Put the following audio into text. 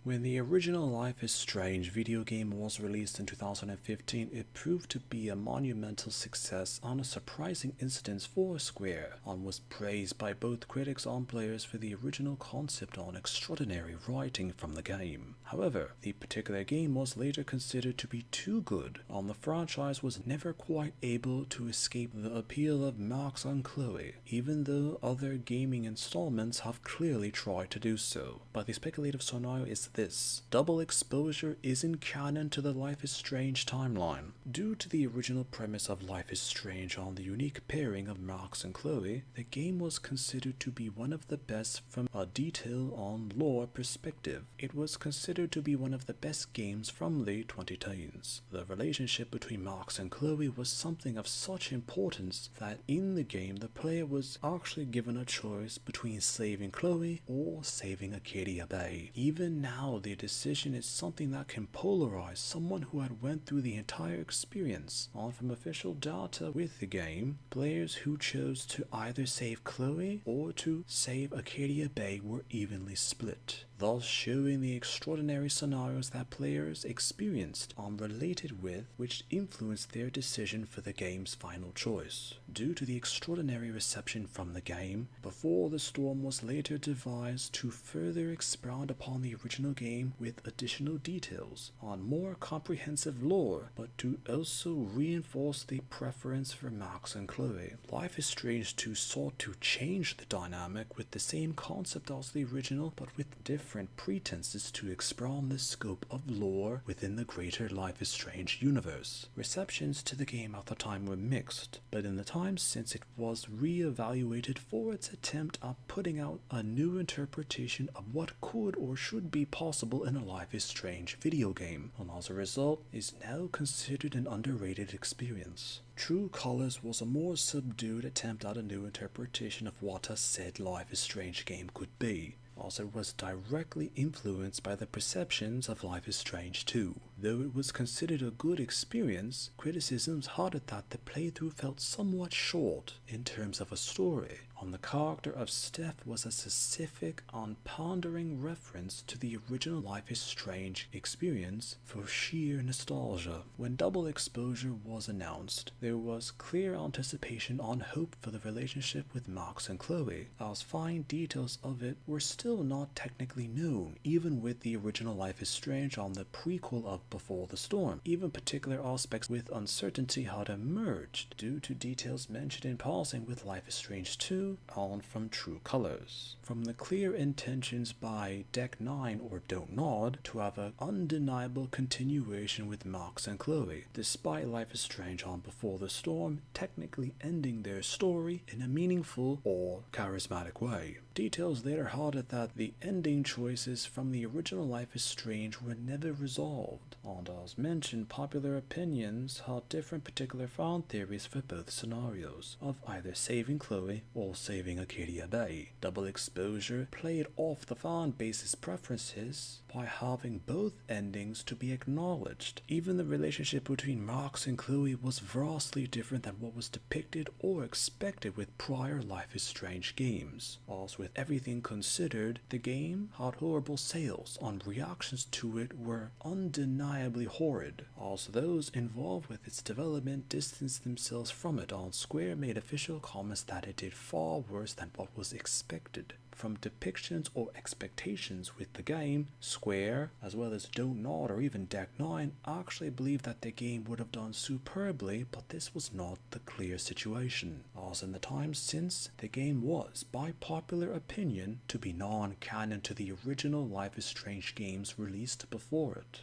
When the original Life is Strange video game was released in 2015, it proved to be a monumental success and a surprising incident for Square, and was praised by both critics and players for the original concept and extraordinary writing from the game. However, the particular game was later considered to be too good, and the franchise was never quite able to escape the appeal of Max and Chloe, even though other gaming installments have clearly tried to do so. But the speculative scenario is this: double exposure isn't canon to the Life is Strange timeline. Due to the original premise of Life is Strange on the unique pairing of Max and Chloe, the game was considered to be one of the best from a detail on lore perspective. It was considered to be one of the best games from the 2010s. The relationship between Max and Chloe was something of such importance that in the game the player was actually given a choice between saving Chloe or saving Acadia Bay. Even now, the decision is something that can polarize someone who had went through the entire experience. On from official data with the game, players who chose to either save Chloe or to save Acadia Bay were evenly split, thus showing the extraordinary scenarios that players experienced and related with, which influenced their decision for the game's final choice. Due to the extraordinary reception from the game, Before the Storm was later devised to further expound upon the original game with additional details on more comprehensive lore, but to also reinforce the preference for Max and Chloe. Life is Strange 2 sought to change the dynamic with the same concept as the original, but with different pretenses to expand the scope of lore within the greater Life is Strange universe. Receptions to the game at the time were mixed, but in the time since, it was re-evaluated for its attempt at putting out a new interpretation of what could or should be possible in a Life is Strange video game, and as a result is now considered an underrated experience. True Colors was a more subdued attempt at a new interpretation of what a said Life is Strange game could be, as it was directly influenced by the perceptions of Life is Strange 2. Though it was considered a good experience, criticisms had it that the playthrough felt somewhat short in terms of a story, and the character of Steph was a specific and pondering reference to the original Life is Strange experience for sheer nostalgia. When Double Exposure was announced, there was clear anticipation and hope for the relationship with Max and Chloe, as fine details of it were still not technically known, even with the original Life is Strange and the prequel of Before the Storm. Even particular aspects with uncertainty had emerged due to details mentioned in passing with Life is Strange 2 and from True Colors. From the clear intentions by Deck 9 or Don't Nod to have an undeniable continuation with Max and Chloe, despite Life is Strange and Before the Storm technically ending their story in a meaningful or charismatic way. Details later had it that the ending choices from the original Life is Strange were never resolved, and as mentioned, popular opinions had different particular fan theories for both scenarios, of either saving Chloe or saving Acadia Bay. Double Exposure played off the fan base's preferences by having both endings to be acknowledged. Even the relationship between Max and Chloe was vastly different than what was depicted or expected with prior Life is Strange games. As with everything considered, the game had horrible sales, and reactions to it were undeniably horrid, as those involved with its development distanced themselves from it, and Square made official comments that it did far worse than what was expected. From depictions or expectations with the game, Square, as well as Don't Nod or even Deck 9, actually believed that the game would have done superbly, but this was not the clear situation, as in the time since, the game was, by popular opinion, to be non-canon to the original Life is Strange games released before it.